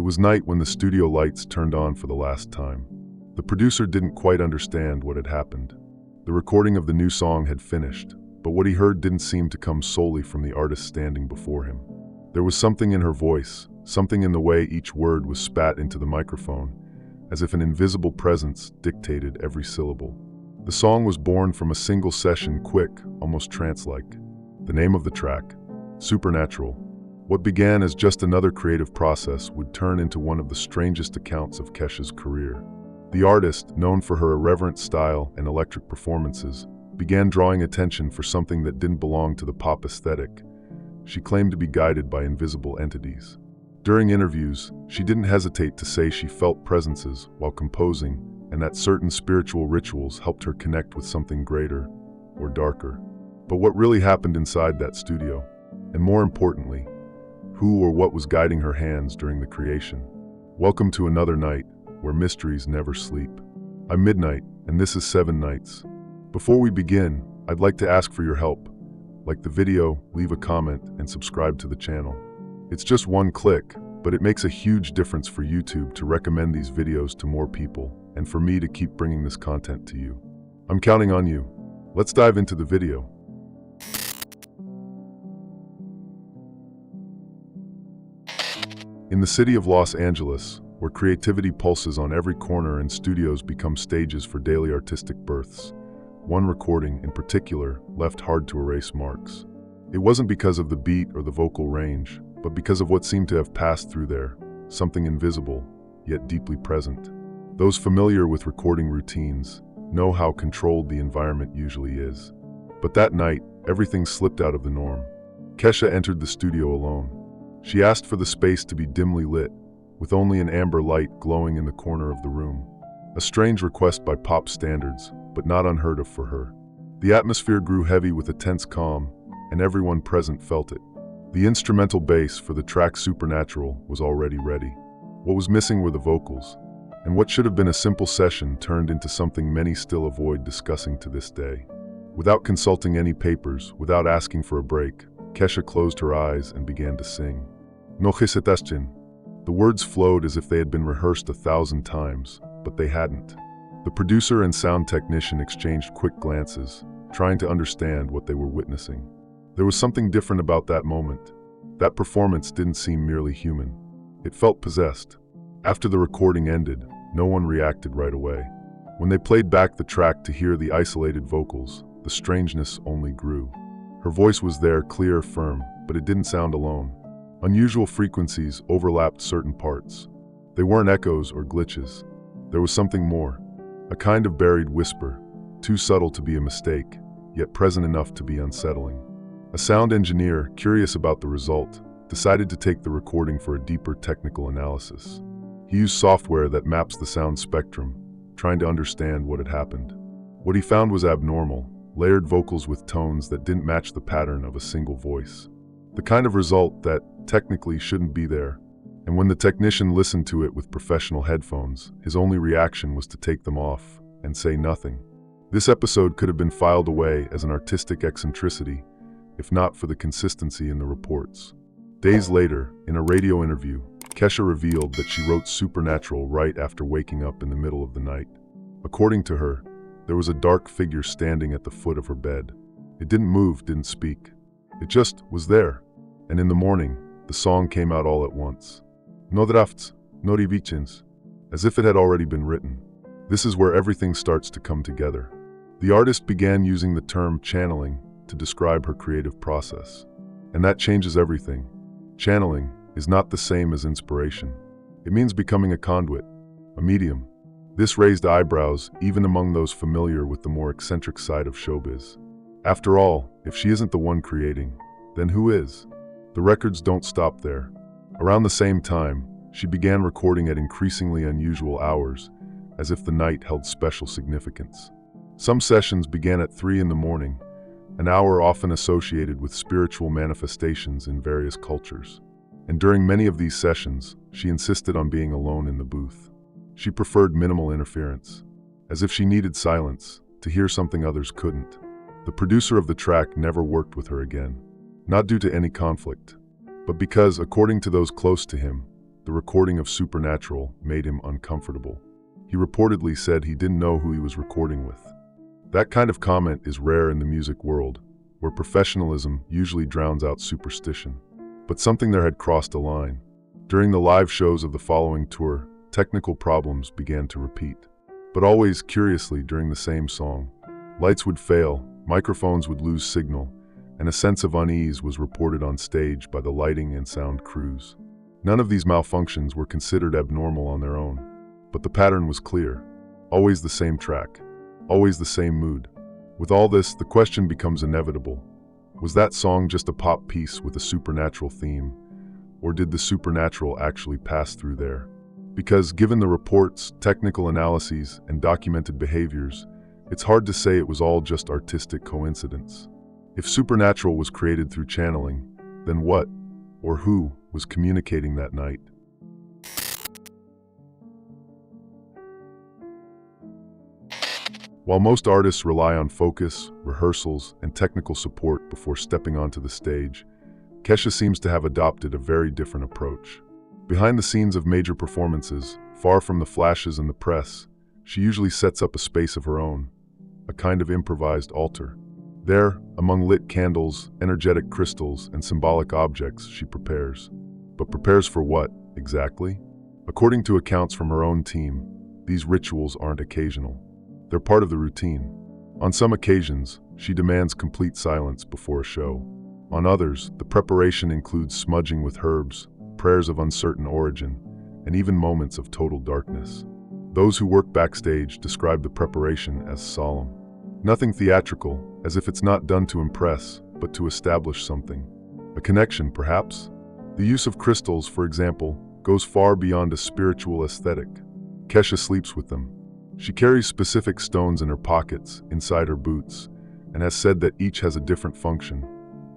It was night when the studio lights turned on for the last time. The producer didn't quite understand what had happened. The recording of the new song had finished, but what he heard didn't seem to come solely from the artist standing before him. There was something in her voice, something in the way each word was spat into the microphone, as if an invisible presence dictated every syllable. The song was born from a single session, quick, almost trance-like. The name of the track, Supernatural. What began as just another creative process would turn into one of the strangest accounts of Kesha's career. The artist, known for her irreverent style and electric performances, began drawing attention for something that didn't belong to the pop aesthetic. She claimed to be guided by invisible entities. During interviews, she didn't hesitate to say she felt presences while composing, and that certain spiritual rituals helped her connect with something greater or darker. But what really happened inside that studio? And more importantly, who or what was guiding her hands during the creation? Welcome to another night where mysteries never sleep. I'm Midnight, and this is 7 Nights. Before we begin, I'd like to ask for your help. Like the video, leave a comment, and subscribe to the channel. It's just one click, but it makes a huge difference for YouTube to recommend these videos to more people, and for me to keep bringing this content to you. I'm counting on you. Let's dive into the video. In the city of Los Angeles, where creativity pulses on every corner and studios become stages for daily artistic births, one recording in particular left hard to erase marks. It wasn't because of the beat or the vocal range, but because of what seemed to have passed through there, something invisible, yet deeply present. Those familiar with recording routines know how controlled the environment usually is. But that night, everything slipped out of the norm. Kesha entered the studio alone. She asked for the space to be dimly lit, with only an amber light glowing in the corner of the room. A strange request by pop standards, but not unheard of for her. The atmosphere grew heavy with a tense calm, and everyone present felt it. The instrumental bass for the track Supernatural was already ready. What was missing were the vocals, and what should have been a simple session turned into something many still avoid discussing to this day. Without consulting any papers, without asking for a break, Kesha closed her eyes and began to sing. No hesitation. The words flowed as if they had been rehearsed 1,000 times, but they hadn't. The producer and sound technician exchanged quick glances, trying to understand what they were witnessing. There was something different about that moment. That performance didn't seem merely human. It felt possessed. After the recording ended, no one reacted right away. When they played back the track to hear the isolated vocals, the strangeness only grew. Her voice was there, clear, firm, but it didn't sound alone. Unusual frequencies overlapped certain parts. They weren't echoes or glitches. There was something more, a kind of buried whisper, too subtle to be a mistake, yet present enough to be unsettling. A sound engineer, curious about the result, decided to take the recording for a deeper technical analysis. He used software that maps the sound spectrum, trying to understand what had happened. What he found was abnormal, layered vocals with tones that didn't match the pattern of a single voice. The kind of result that technically shouldn't be there. And when the technician listened to it with professional headphones, his only reaction was to take them off and say nothing. This episode could have been filed away as an artistic eccentricity, if not for the consistency in the reports. Days later, in a radio interview, Kesha revealed that she wrote Supernatural right after waking up in the middle of the night. According to her, there was a dark figure standing at the foot of her bed. It didn't move, didn't speak. It just was there. And in the morning, the song came out all at once. No drafts, no revisions, as if it had already been written. This is where everything starts to come together. The artist began using the term channeling to describe her creative process. And that changes everything. Channeling is not the same as inspiration. It means becoming a conduit, a medium. This raised eyebrows even among those familiar with the more eccentric side of showbiz. After all, if she isn't the one creating, then who is? The records don't stop there. Around the same time, she began recording at increasingly unusual hours, as if the night held special significance. Some sessions began at 3 in the morning, an hour often associated with spiritual manifestations in various cultures. And during many of these sessions, she insisted on being alone in the booth. She preferred minimal interference, as if she needed silence to hear something others couldn't. The producer of the track never worked with her again, not due to any conflict, but because, according to those close to him, the recording of Supernatural made him uncomfortable. He reportedly said he didn't know who he was recording with. That kind of comment is rare in the music world, where professionalism usually drowns out superstition. But something there had crossed a line. During the live shows of the following tour, technical problems began to repeat. But always, curiously, during the same song. Lights would fail, microphones would lose signal, and a sense of unease was reported on stage by the lighting and sound crews. None of these malfunctions were considered abnormal on their own. But the pattern was clear. Always the same track. Always the same mood. With all this, the question becomes inevitable. Was that song just a pop piece with a supernatural theme? Or did the supernatural actually pass through there? Because given the reports, technical analyses, and documented behaviors, it's hard to say it was all just artistic coincidence. If supernatural was created through channeling, then what, or who, was communicating that night? While most artists rely on focus, rehearsals, and technical support before stepping onto the stage, Kesha seems to have adopted a very different approach. Behind the scenes of major performances, far from the flashes and the press, she usually sets up a space of her own, a kind of improvised altar. There, among lit candles, energetic crystals, and symbolic objects, she prepares. But prepares for what, exactly? According to accounts from her own team, these rituals aren't occasional. They're part of the routine. On some occasions, she demands complete silence before a show. On others, the preparation includes smudging with herbs, prayers of uncertain origin, and even moments of total darkness. Those who work backstage describe the preparation as solemn. Nothing theatrical, as if it's not done to impress, but to establish something. A connection, perhaps? The use of crystals, for example, goes far beyond a spiritual aesthetic. Kesha sleeps with them. She carries specific stones in her pockets, inside her boots, and has said that each has a different function: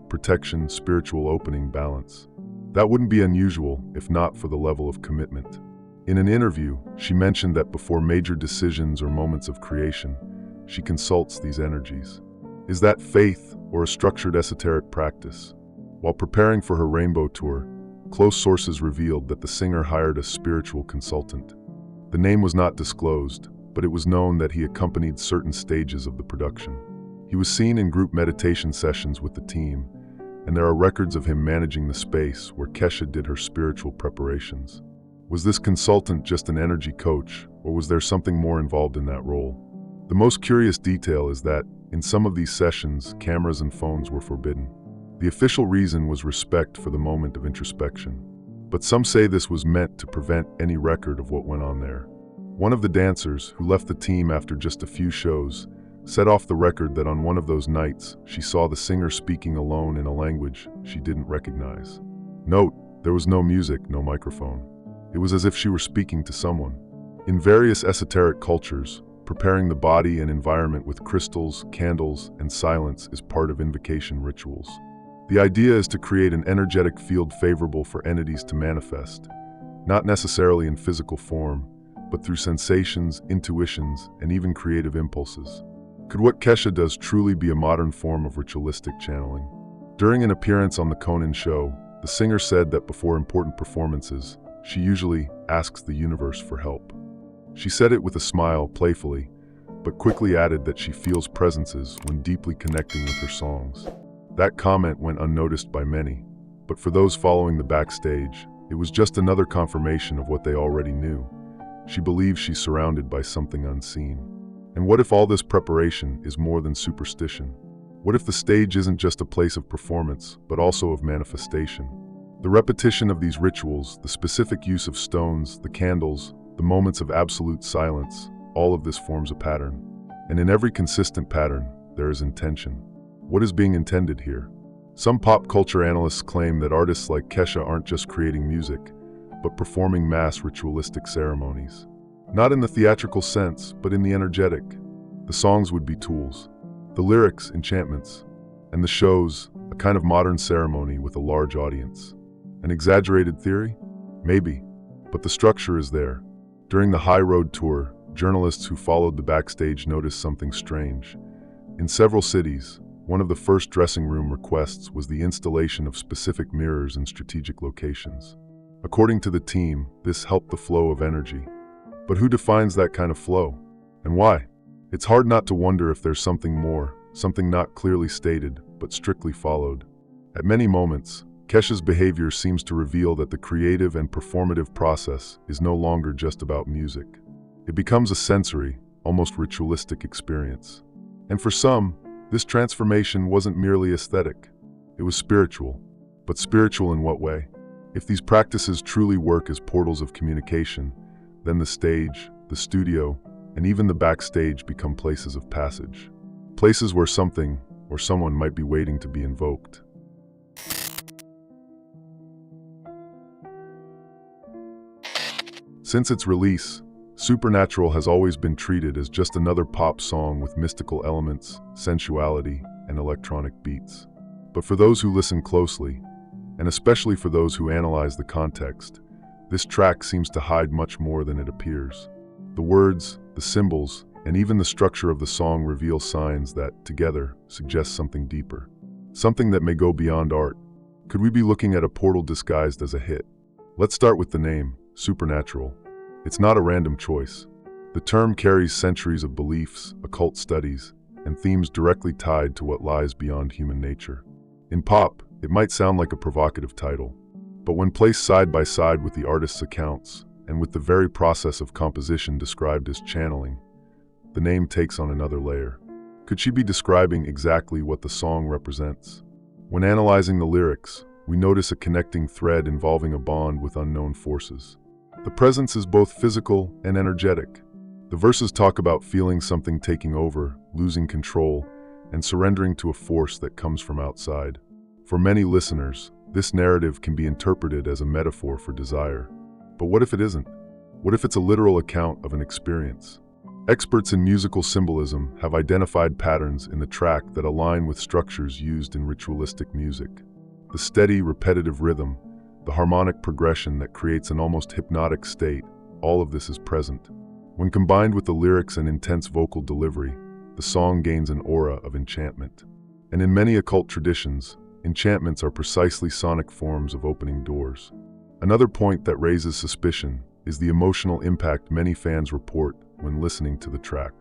protection, spiritual opening, balance. That wouldn't be unusual if not for the level of commitment. In an interview, she mentioned that before major decisions or moments of creation, she consults these energies. Is that faith or a structured esoteric practice? While preparing for her Rainbow Tour, close sources revealed that the singer hired a spiritual consultant. The name was not disclosed, but it was known that he accompanied certain stages of the production. He was seen in group meditation sessions with the team, and there are records of him managing the space where Kesha did her spiritual preparations. Was this consultant just an energy coach, or was there something more involved in that role? The most curious detail is that, in some of these sessions, cameras and phones were forbidden. The official reason was respect for the moment of introspection. But some say this was meant to prevent any record of what went on there. One of the dancers, who left the team after just a few shows, set off the record that on one of those nights, she saw the singer speaking alone in a language she didn't recognize. Note, there was no music, no microphone. It was as if she were speaking to someone. In various esoteric cultures, preparing the body and environment with crystals, candles, and silence is part of invocation rituals. The idea is to create an energetic field favorable for entities to manifest, not necessarily in physical form, but through sensations, intuitions, and even creative impulses. Could what Kesha does truly be a modern form of ritualistic channeling? During an appearance on The Conan Show, the singer said that before important performances, she usually asks the universe for help. She said it with a smile, playfully, but quickly added that she feels presences when deeply connecting with her songs. That comment went unnoticed by many, but for those following the backstage, it was just another confirmation of what they already knew. She believes she's surrounded by something unseen. And what if all this preparation is more than superstition? What if the stage isn't just a place of performance, but also of manifestation? The repetition of these rituals, the specific use of stones, the candles, the moments of absolute silence, all of this forms a pattern. And in every consistent pattern, there is intention. What is being intended here? Some pop culture analysts claim that artists like Kesha aren't just creating music, but performing mass ritualistic ceremonies. Not in the theatrical sense, but in the energetic. The songs would be tools, the lyrics enchantments, and the shows a kind of modern ceremony with a large audience. An exaggerated theory? Maybe, but the structure is there. During the High Road Tour, journalists who followed the backstage noticed something strange. In several cities, one of the first dressing room requests was the installation of specific mirrors in strategic locations. According to the team, this helped the flow of energy. But who defines that kind of flow? And why? It's hard not to wonder if there's something more, something not clearly stated, but strictly followed. At many moments, Kesha's behavior seems to reveal that the creative and performative process is no longer just about music. It becomes a sensory, almost ritualistic experience. And for some, this transformation wasn't merely aesthetic. It was spiritual. But spiritual in what way? If these practices truly work as portals of communication, then the stage, the studio, and even the backstage become places of passage. Places where something or someone might be waiting to be invoked. Since its release, Supernatural has always been treated as just another pop song with mystical elements, sensuality, and electronic beats. But for those who listen closely, and especially for those who analyze the context, this track seems to hide much more than it appears. The words, the symbols, and even the structure of the song reveal signs that, together, suggest something deeper. Something that may go beyond art. Could we be looking at a portal disguised as a hit? Let's start with the name, Supernatural. It's not a random choice. The term carries centuries of beliefs, occult studies, and themes directly tied to what lies beyond human nature. In pop, it might sound like a provocative title, but when placed side by side with the artist's accounts, and with the very process of composition described as channeling, the name takes on another layer. Could she be describing exactly what the song represents? When analyzing the lyrics, we notice a connecting thread involving a bond with unknown forces. The presence is both physical and energetic. The verses talk about feeling something taking over, losing control, and surrendering to a force that comes from outside. For many listeners, this narrative can be interpreted as a metaphor for desire. But what if it isn't? What if it's a literal account of an experience? Experts in musical symbolism have identified patterns in the track that align with structures used in ritualistic music. The steady, repetitive rhythm, the harmonic progression that creates an almost hypnotic state, all of this is present. When combined with the lyrics and intense vocal delivery, the song gains an aura of enchantment. And in many occult traditions, enchantments are precisely sonic forms of opening doors. Another point that raises suspicion is the emotional impact many fans report when listening to the track.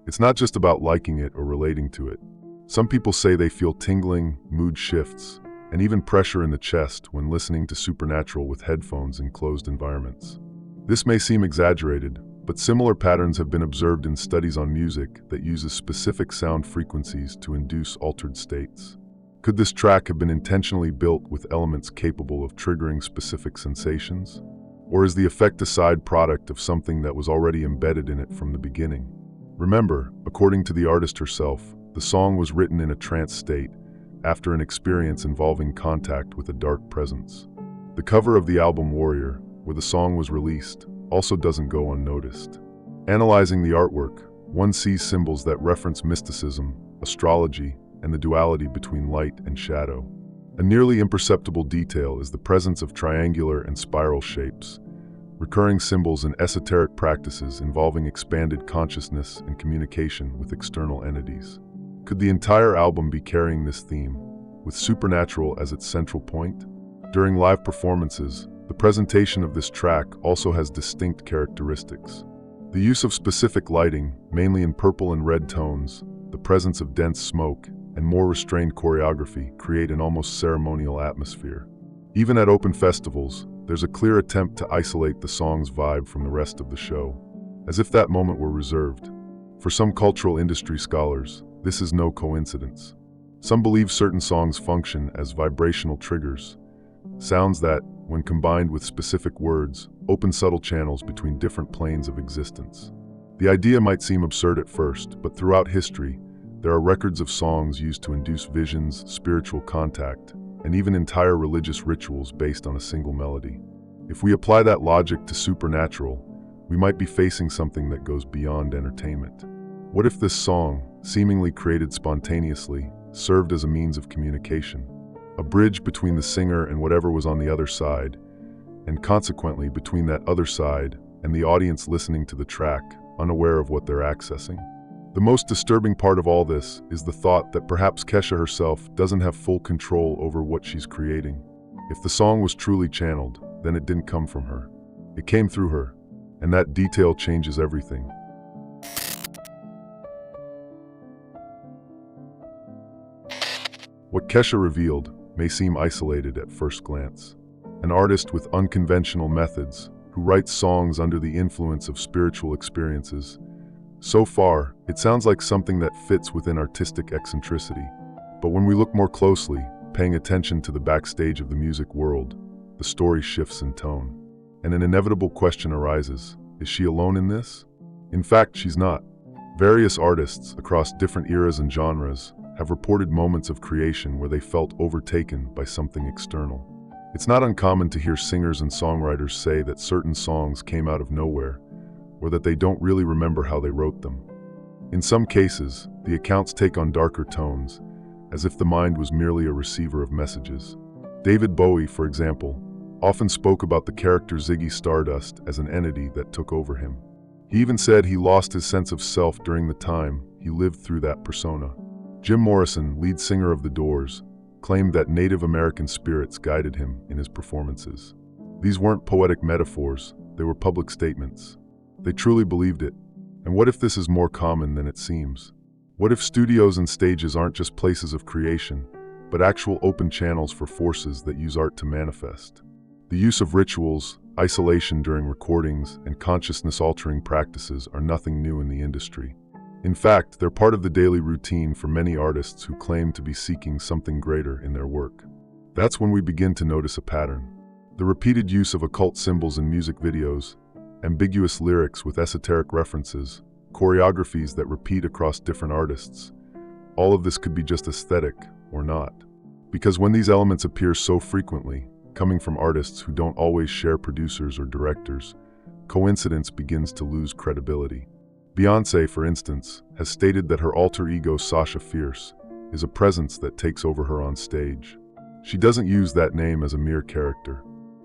It's not just about liking it or relating to it. Some people say they feel tingling, mood shifts, and even pressure in the chest when listening to Supernatural with headphones in closed environments. This may seem exaggerated, but similar patterns have been observed in studies on music that uses specific sound frequencies to induce altered states. Could this track have been intentionally built with elements capable of triggering specific sensations? Or is the effect a side product of something that was already embedded in it from the beginning? Remember, according to the artist herself, the song was written in a trance state after an experience involving contact with a dark presence. The cover of the album Warrior, where the song was released, also doesn't go unnoticed. Analyzing the artwork, one sees symbols that reference mysticism, astrology, and the duality between light and shadow. A nearly imperceptible detail is the presence of triangular and spiral shapes, recurring symbols in esoteric practices involving expanded consciousness and communication with external entities. Could the entire album be carrying this theme, with Supernatural as its central point? During live performances, the presentation of this track also has distinct characteristics. The use of specific lighting, mainly in purple and red tones, the presence of dense smoke, and more restrained choreography create an almost ceremonial atmosphere. Even at open festivals, there's a clear attempt to isolate the song's vibe from the rest of the show, as if that moment were reserved. For some cultural industry scholars, this is no coincidence. Some believe certain songs function as vibrational triggers, sounds that, when combined with specific words, open subtle channels between different planes of existence. The idea might seem absurd at first, but throughout history, there are records of songs used to induce visions, spiritual contact, and even entire religious rituals based on a single melody. If we apply that logic to Supernatural, we might be facing something that goes beyond entertainment. What if this song, seemingly created spontaneously, served as a means of communication? A bridge between the singer and whatever was on the other side, and consequently between that other side and the audience listening to the track, unaware of what they're accessing? The most disturbing part of all this is the thought that perhaps Kesha herself doesn't have full control over what she's creating. If the song was truly channeled, then it didn't come from her. It came through her, and that detail changes everything. What Kesha revealed may seem isolated at first glance. An artist with unconventional methods who writes songs under the influence of spiritual experiences. So far, it sounds like something that fits within artistic eccentricity. But when we look more closely, paying attention to the backstage of the music world, the story shifts in tone. And an inevitable question arises: is she alone in this? In fact, she's not. Various artists across different eras and genres have reported moments of creation where they felt overtaken by something external. It's not uncommon to hear singers and songwriters say that certain songs came out of nowhere, or that they don't really remember how they wrote them. In some cases, the accounts take on darker tones, as if the mind was merely a receiver of messages. David Bowie, for example, often spoke about the character Ziggy Stardust as an entity that took over him. He even said he lost his sense of self during the time he lived through that persona. Jim Morrison, lead singer of The Doors, claimed that Native American spirits guided him in his performances. These weren't poetic metaphors, they were public statements. They truly believed it. And what if this is more common than it seems? What if studios and stages aren't just places of creation, but actual open channels for forces that use art to manifest? The use of rituals, isolation during recordings, and consciousness-altering practices are nothing new in the industry. In fact, they're part of the daily routine for many artists who claim to be seeking something greater in their work. That's when we begin to notice a pattern. The repeated use of occult symbols in music videos, ambiguous lyrics with esoteric references, choreographies that repeat across different artists. All of this could be just aesthetic, or not. Because when these elements appear so frequently, coming from artists who don't always share producers or directors, coincidence begins to lose credibility. Beyoncé, for instance, has stated that her alter ego Sasha Fierce is a presence that takes over her on stage. She doesn't use that name as a mere character.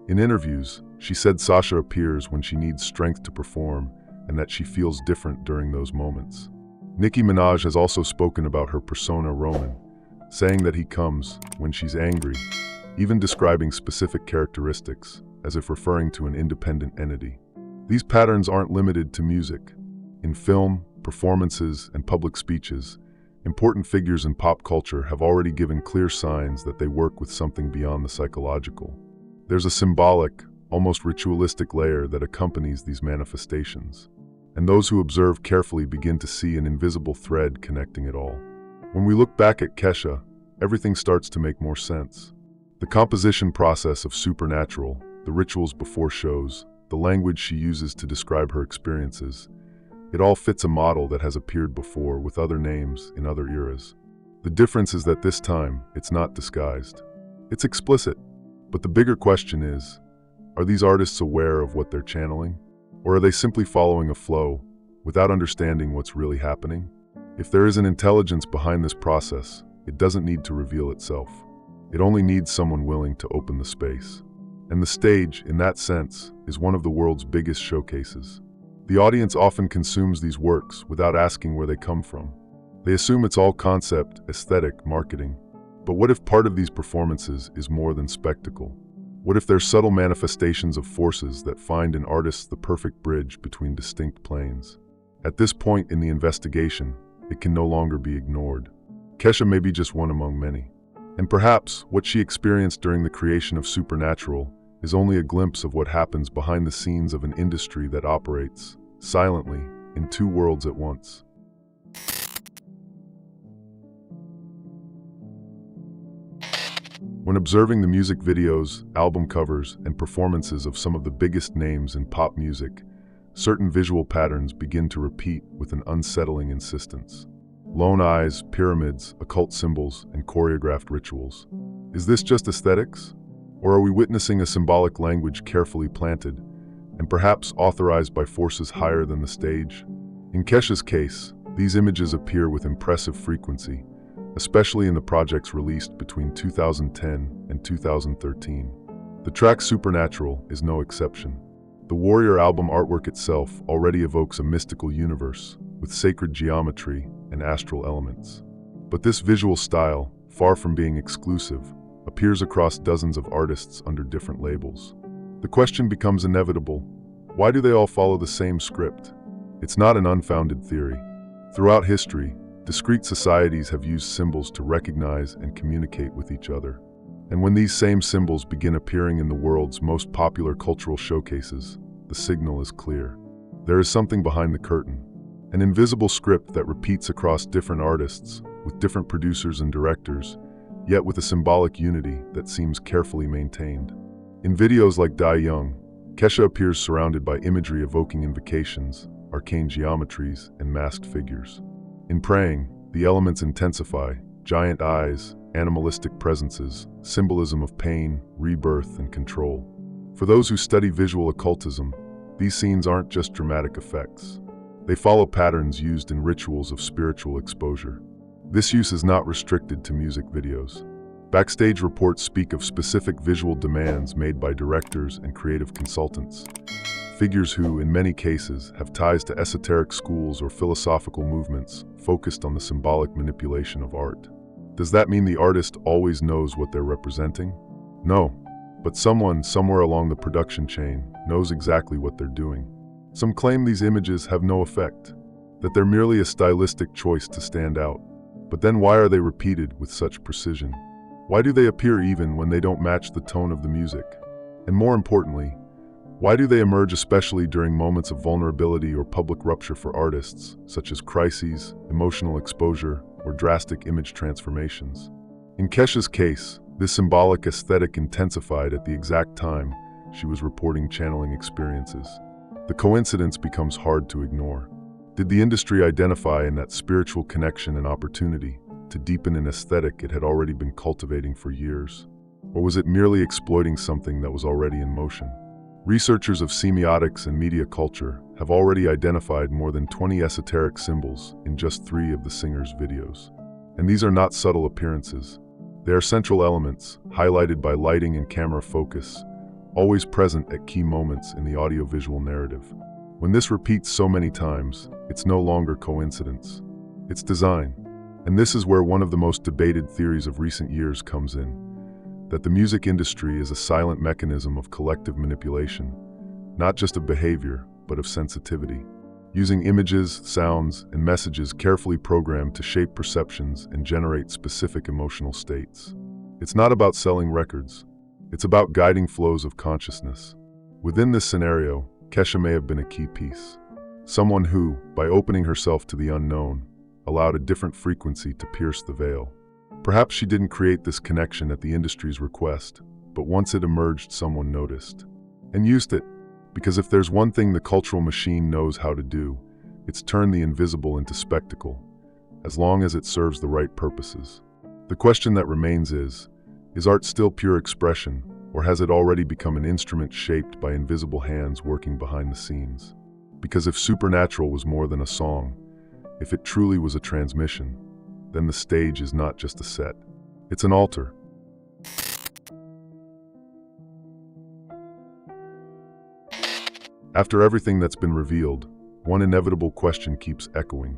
In interviews, she said Sasha appears when she needs strength to perform and that she feels different during those moments. Nicki Minaj has also spoken about her persona Roman, saying that he comes when she's angry, even describing specific characteristics as if referring to an independent entity. These patterns aren't limited to music. In film, performances, and public speeches, important figures in pop culture have already given clear signs that they work with something beyond the psychological. There's a symbolic, almost ritualistic layer that accompanies these manifestations, and those who observe carefully begin to see an invisible thread connecting it all. When we look back at Kesha, everything starts to make more sense. The composition process of Supernatural, the rituals before shows, the language she uses to describe her experiences, it all fits a model that has appeared before with other names in other eras. The difference is that this time, it's not disguised. It's explicit. But the bigger question is, are these artists aware of what they're channeling? Or are they simply following a flow without understanding what's really happening? If there is an intelligence behind this process, it doesn't need to reveal itself. It only needs someone willing to open the space. And the stage, in that sense, is one of the world's biggest showcases. The audience often consumes these works without asking where they come from. They assume it's all concept, aesthetic, marketing. But what if part of these performances is more than spectacle? What if they're subtle manifestations of forces that find in artists the perfect bridge between distinct planes? At this point in the investigation, it can no longer be ignored. Kesha may be just one among many. And perhaps what she experienced during the creation of Supernatural is only a glimpse of what happens behind the scenes of an industry that operates, silently, in two worlds at once. When observing the music videos, album covers, and performances of some of the biggest names in pop music, certain visual patterns begin to repeat with an unsettling insistence. Lone eyes, pyramids, occult symbols, and choreographed rituals. Is this just aesthetics? Or are we witnessing a symbolic language carefully planted, and perhaps authorized by forces higher than the stage? In Kesha's case, these images appear with impressive frequency, especially in the projects released between 2010 and 2013. The track Supernatural is no exception. The Warrior album artwork itself already evokes a mystical universe, with sacred geometry and astral elements. But this visual style, far from being exclusive, appears across dozens of artists under different labels. The question becomes inevitable. Why do they all follow the same script? It's not an unfounded theory. Throughout history, discrete societies have used symbols to recognize and communicate with each other. And when these same symbols begin appearing in the world's most popular cultural showcases, the signal is clear. There is something behind the curtain, an invisible script that repeats across different artists, with different producers and directors, yet with a symbolic unity that seems carefully maintained. In videos like Die Young, Kesha appears surrounded by imagery evoking invocations, arcane geometries, and masked figures. In Praying, the elements intensify: giant eyes, animalistic presences, symbolism of pain, rebirth, and control. For those who study visual occultism, these scenes aren't just dramatic effects. They follow patterns used in rituals of spiritual exposure. This use is not restricted to music videos. Backstage reports speak of specific visual demands made by directors and creative consultants, figures who, in many cases, have ties to esoteric schools or philosophical movements focused on the symbolic manipulation of art. Does that mean the artist always knows what they're representing? No, but someone somewhere along the production chain knows exactly what they're doing. Some claim these images have no effect, that they're merely a stylistic choice to stand out. But then why are they repeated with such precision? Why do they appear even when they don't match the tone of the music? And more importantly, why do they emerge especially during moments of vulnerability or public rupture for artists, such as crises, emotional exposure, or drastic image transformations? In Kesha's case, this symbolic aesthetic intensified at the exact time she was reporting channeling experiences. The coincidence becomes hard to ignore. Did the industry identify in that spiritual connection an opportunity to deepen an aesthetic it had already been cultivating for years? Or was it merely exploiting something that was already in motion? Researchers of semiotics and media culture have already identified more than 20 esoteric symbols in just 3 of the singer's videos. And these are not subtle appearances. They are central elements, highlighted by lighting and camera focus, always present at key moments in the audiovisual narrative. When this repeats so many times, it's no longer coincidence. It's design. And this is where one of the most debated theories of recent years comes in, that the music industry is a silent mechanism of collective manipulation, not just of behavior, but of sensitivity, using images, sounds, and messages carefully programmed to shape perceptions and generate specific emotional states. It's not about selling records. It's about guiding flows of consciousness. Within this scenario, Kesha may have been a key piece. Someone who, by opening herself to the unknown, allowed a different frequency to pierce the veil. Perhaps she didn't create this connection at the industry's request, but once it emerged, someone noticed and used it. Because if there's one thing the cultural machine knows how to do, it's turn the invisible into spectacle, as long as it serves the right purposes. The question that remains is art still pure expression, or has it already become an instrument shaped by invisible hands working behind the scenes? Because if Supernatural was more than a song, if it truly was a transmission, then the stage is not just a set. It's an altar. After everything that's been revealed, one inevitable question keeps echoing.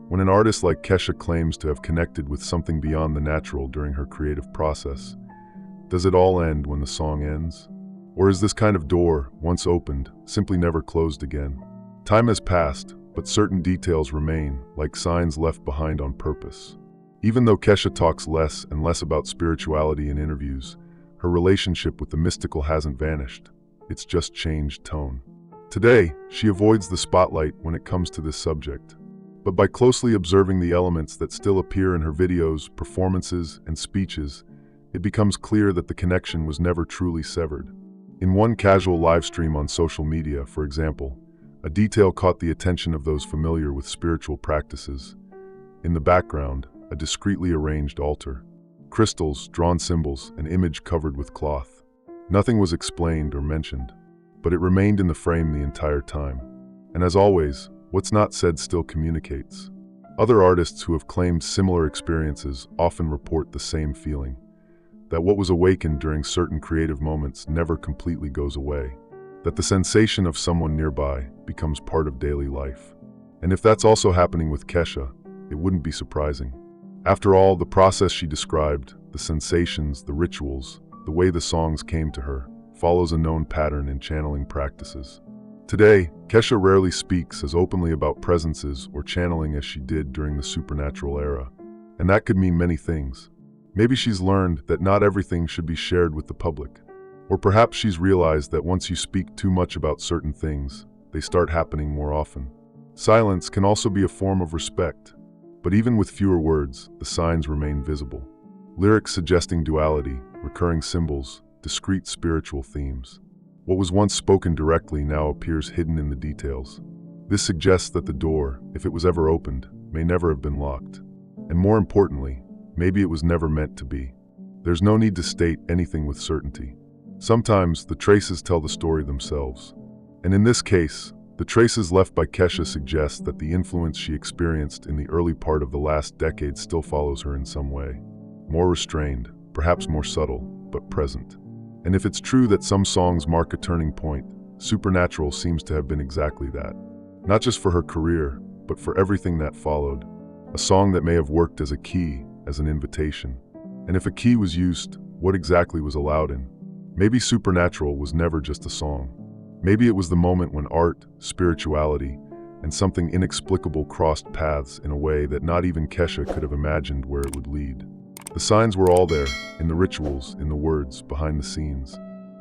When an artist like Kesha claims to have connected with something beyond the natural during her creative process, does it all end when the song ends? Or is this kind of door, once opened, simply never closed again? Time has passed, but certain details remain, like signs left behind on purpose. Even though Kesha talks less and less about spirituality in interviews, her relationship with the mystical hasn't vanished. It's just changed tone. Today, she avoids the spotlight when it comes to this subject. But by closely observing the elements that still appear in her videos, performances, and speeches, it becomes clear that the connection was never truly severed. In one casual live stream on social media, for example, a detail caught the attention of those familiar with spiritual practices. In the background, a discreetly arranged altar. Crystals, drawn symbols, an image covered with cloth. Nothing was explained or mentioned, but it remained in the frame the entire time. And as always, what's not said still communicates. Other artists who have claimed similar experiences often report the same feeling, that what was awakened during certain creative moments never completely goes away, that the sensation of someone nearby becomes part of daily life. And if that's also happening with Kesha, it wouldn't be surprising. After all, the process she described, the sensations, the rituals, the way the songs came to her, follows a known pattern in channeling practices. Today, Kesha rarely speaks as openly about presences or channeling as she did during the supernatural era. And that could mean many things. Maybe she's learned that not everything should be shared with the public. Or perhaps she's realized that once you speak too much about certain things, they start happening more often. Silence can also be a form of respect. But even with fewer words, the signs remain visible. Lyrics suggesting duality, recurring symbols, discrete spiritual themes. What was once spoken directly now appears hidden in the details. This suggests that the door, if it was ever opened, may never have been locked. And more importantly, maybe it was never meant to be. There's no need to state anything with certainty. Sometimes the traces tell the story themselves. And in this case, the traces left by Kesha suggest that the influence she experienced in the early part of the last decade still follows her in some way. More restrained, perhaps more subtle, but present. And if it's true that some songs mark a turning point, Supernatural seems to have been exactly that. Not just for her career, but for everything that followed. A song that may have worked as a key, as an invitation. And if a key was used, what exactly was allowed in? Maybe Supernatural was never just a song. Maybe it was the moment when art, spirituality, and something inexplicable crossed paths in a way that not even Kesha could have imagined where it would lead. The signs were all there, in the rituals, in the words, behind the scenes.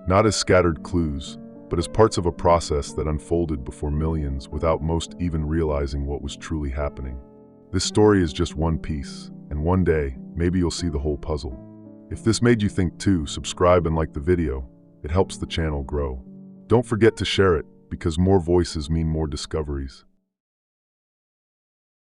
Not as scattered clues, but as parts of a process that unfolded before millions without most even realizing what was truly happening. This story is just one piece, and one day, maybe you'll see the whole puzzle. If this made you think too, subscribe and like the video. It helps the channel grow. Don't forget to share it, because more voices mean more discoveries.